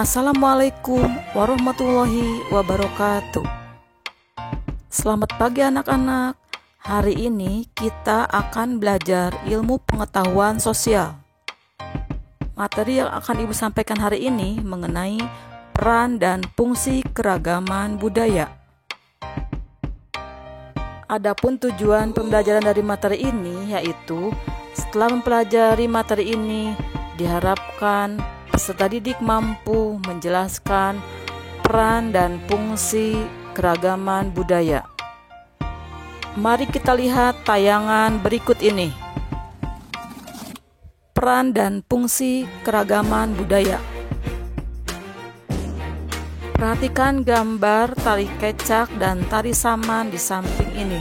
Assalamualaikum warahmatullahi wabarakatuh. Selamat pagi anak-anak. Hari ini kita akan belajar ilmu pengetahuan sosial. Materi yang akan Ibu sampaikan hari ini mengenai peran dan fungsi keragaman budaya. Adapun tujuan pembelajaran dari materi ini yaitu setelah mempelajari materi ini diharapkan peserta didik mampu menjelaskan peran dan fungsi keragaman budaya. Mari kita lihat tayangan berikut ini. Peran dan fungsi keragaman budaya. Perhatikan gambar tari kecak dan tari saman di samping ini.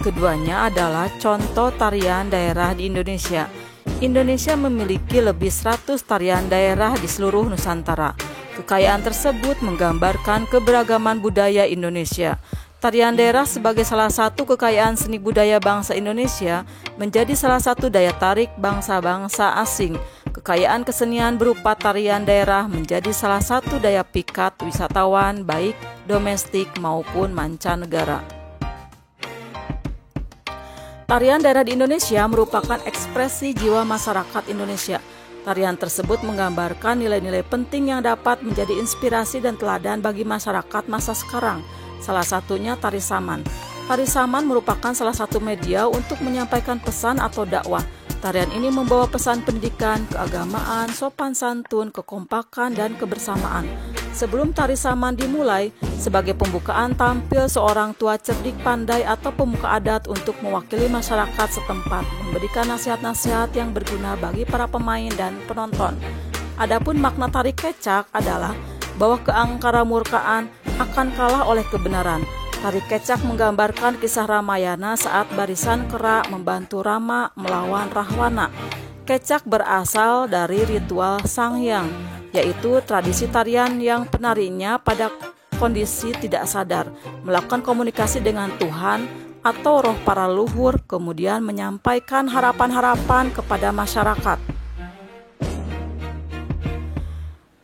Keduanya adalah contoh tarian daerah di Indonesia. Indonesia memiliki lebih 100 tarian daerah di seluruh Nusantara. Kekayaan tersebut menggambarkan keberagaman budaya Indonesia. Tarian daerah sebagai salah satu kekayaan seni budaya bangsa Indonesia menjadi salah satu daya tarik bangsa-bangsa asing. Kekayaan kesenian berupa tarian daerah menjadi salah satu daya pikat wisatawan baik domestik maupun mancanegara. Tarian daerah di Indonesia merupakan ekspresi jiwa masyarakat Indonesia. Tarian tersebut menggambarkan nilai-nilai penting yang dapat menjadi inspirasi dan teladan bagi masyarakat masa sekarang. Salah satunya tari saman. Tari saman merupakan salah satu media untuk menyampaikan pesan atau dakwah. Tarian ini membawa pesan pendidikan, keagamaan, sopan santun, kekompakan, dan kebersamaan. Sebelum tari saman dimulai, sebagai pembukaan tampil seorang tua cerdik pandai atau pemuka adat untuk mewakili masyarakat setempat, memberikan nasihat-nasihat yang berguna bagi para pemain dan penonton. Adapun makna tari kecak adalah bahwa keangkara-murkaan akan kalah oleh kebenaran. Tari kecak menggambarkan kisah Ramayana saat barisan kera membantu Rama melawan Rahwana. Kecak berasal dari ritual Sanghyang, yaitu tradisi tarian yang penarinya pada kondisi tidak sadar, melakukan komunikasi dengan Tuhan atau roh para luhur, kemudian menyampaikan harapan-harapan kepada masyarakat.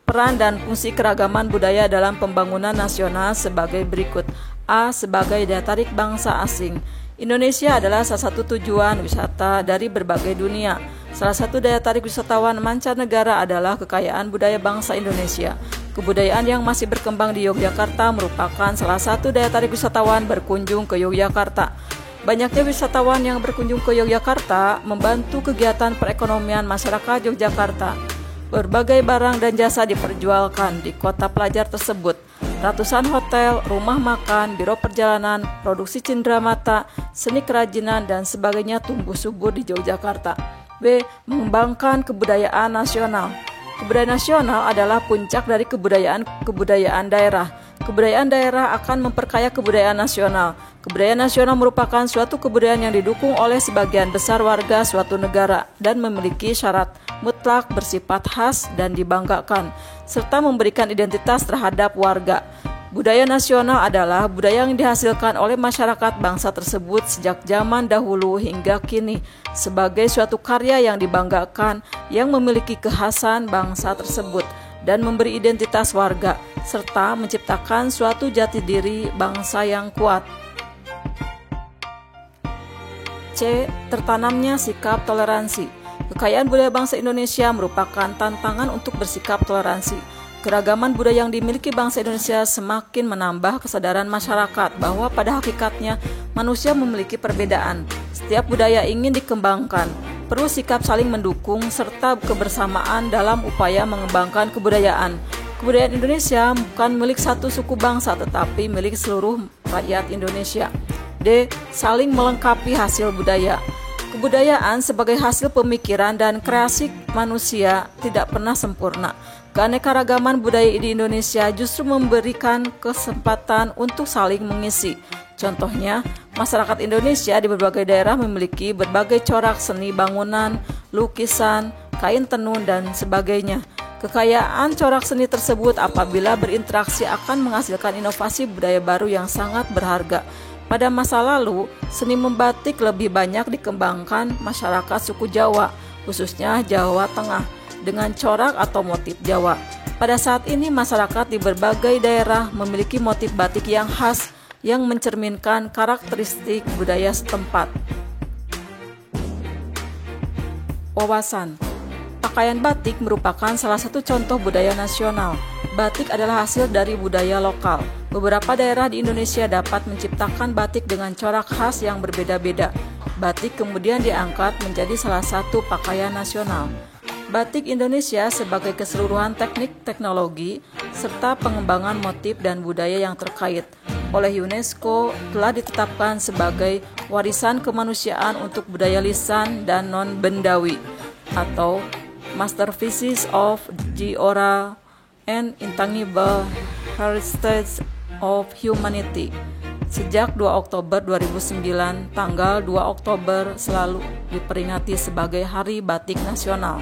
Peran dan fungsi keragaman budaya dalam pembangunan nasional sebagai berikut. A. Sebagai daya tarik bangsa asing. Indonesia adalah salah satu tujuan wisata dari berbagai dunia. Salah satu daya tarik wisatawan mancanegara adalah kekayaan budaya bangsa Indonesia. Kebudayaan yang masih berkembang di Yogyakarta merupakan salah satu daya tarik wisatawan berkunjung ke Yogyakarta. Banyaknya wisatawan yang berkunjung ke Yogyakarta membantu kegiatan perekonomian masyarakat Yogyakarta. Berbagai barang dan jasa diperjualkan di kota pelajar tersebut. Ratusan hotel, rumah makan, biro perjalanan, produksi cenderamata, seni kerajinan, dan sebagainya tumbuh subur di Yogyakarta. B. Mengembangkan kebudayaan nasional. Kebudayaan nasional adalah puncak dari kebudayaan daerah. Kebudayaan daerah akan memperkaya kebudayaan nasional. Kebudayaan nasional merupakan suatu kebudayaan yang didukung oleh sebagian besar warga suatu negara dan memiliki syarat mutlak bersifat khas dan dibanggakan, serta memberikan identitas terhadap warga. Budaya nasional adalah budaya yang dihasilkan oleh masyarakat bangsa tersebut sejak zaman dahulu hingga kini sebagai suatu karya yang dibanggakan yang memiliki kekhasan bangsa tersebut dan memberi identitas warga, serta menciptakan suatu jati diri bangsa yang kuat. C. Tertanamnya sikap toleransi. Kekayaan budaya bangsa Indonesia merupakan tantangan untuk bersikap toleransi. Keragaman budaya yang dimiliki bangsa Indonesia semakin menambah kesadaran masyarakat bahwa pada hakikatnya manusia memiliki perbedaan. Setiap budaya ingin dikembangkan. Perlu sikap saling mendukung serta kebersamaan dalam upaya mengembangkan kebudayaan. Kebudayaan Indonesia bukan milik satu suku bangsa tetapi milik seluruh rakyat Indonesia. D. Saling melengkapi hasil budaya. Kebudayaan sebagai hasil pemikiran dan kreasi manusia tidak pernah sempurna. Keanekaragaman budaya di Indonesia justru memberikan kesempatan untuk saling mengisi. Contohnya, masyarakat Indonesia di berbagai daerah memiliki berbagai corak seni bangunan, lukisan, kain tenun, dan sebagainya. Kekayaan corak seni tersebut apabila berinteraksi akan menghasilkan inovasi budaya baru yang sangat berharga. Pada masa lalu, seni membatik lebih banyak dikembangkan masyarakat suku Jawa, khususnya Jawa Tengah, dengan corak atau motif Jawa. Pada saat ini masyarakat di berbagai daerah memiliki motif batik yang khas yang mencerminkan karakteristik budaya setempat. Wawasan. Pakaian batik merupakan salah satu contoh budaya nasional. Batik adalah hasil dari budaya lokal. Beberapa daerah di Indonesia dapat menciptakan batik dengan corak khas yang berbeda-beda. Batik kemudian diangkat menjadi salah satu pakaian nasional. Batik Indonesia sebagai keseluruhan teknik teknologi serta pengembangan motif dan budaya yang terkait oleh UNESCO telah ditetapkan sebagai warisan kemanusiaan untuk budaya lisan dan non-bendawi atau Masterpieces of the Oral and Intangible Heritage of Humanity. Sejak 2 Oktober 2009, tanggal 2 Oktober selalu diperingati sebagai Hari Batik Nasional.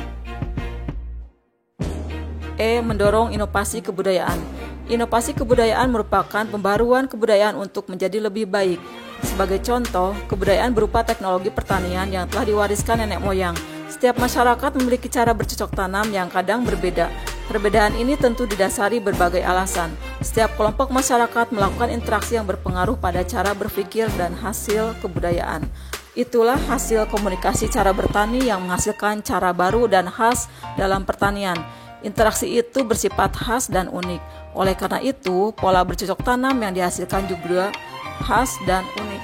Mendorong inovasi kebudayaan. Inovasi kebudayaan merupakan pembaruan kebudayaan untuk menjadi lebih baik. Sebagai contoh, kebudayaan berupa teknologi pertanian yang telah diwariskan nenek moyang. Setiap masyarakat memiliki cara bercocok tanam yang kadang berbeda. Perbedaan ini tentu didasari berbagai alasan. Setiap kelompok masyarakat melakukan interaksi yang berpengaruh pada cara berpikir dan hasil kebudayaan. Itulah hasil komunikasi cara bertani yang menghasilkan cara baru dan khas dalam pertanian. Interaksi itu bersifat khas dan unik. Oleh karena itu, pola bercocok tanam yang dihasilkan juga khas dan unik.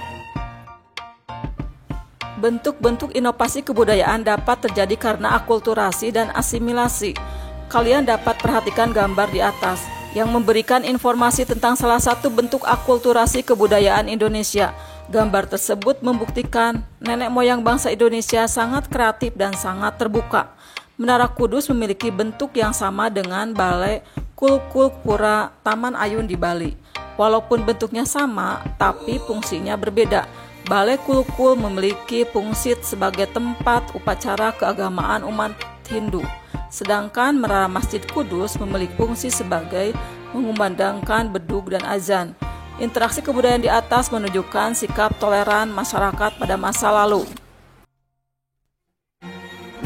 Bentuk-bentuk inovasi kebudayaan dapat terjadi karena akulturasi dan asimilasi. Kalian dapat perhatikan gambar di atas yang memberikan informasi tentang salah satu bentuk akulturasi kebudayaan Indonesia. Gambar tersebut membuktikan nenek moyang bangsa Indonesia sangat kreatif dan sangat terbuka. Menara Kudus memiliki bentuk yang sama dengan Balai Kulkul Pura Taman Ayun di Bali. Walaupun bentuknya sama, tapi fungsinya berbeda. Balai Kulkul memiliki fungsi sebagai tempat upacara keagamaan umat Hindu, sedangkan Menara Masjid Kudus memiliki fungsi sebagai mengumandangkan bedug dan azan. Interaksi kebudayaan di atas menunjukkan sikap toleran masyarakat pada masa lalu.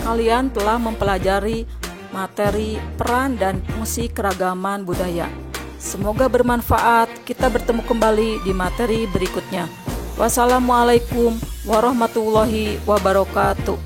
Kalian telah mempelajari materi, peran, dan fungsi keragaman budaya. Semoga bermanfaat. Kita bertemu kembali di materi berikutnya. Wassalamualaikum warahmatullahi wabarakatuh.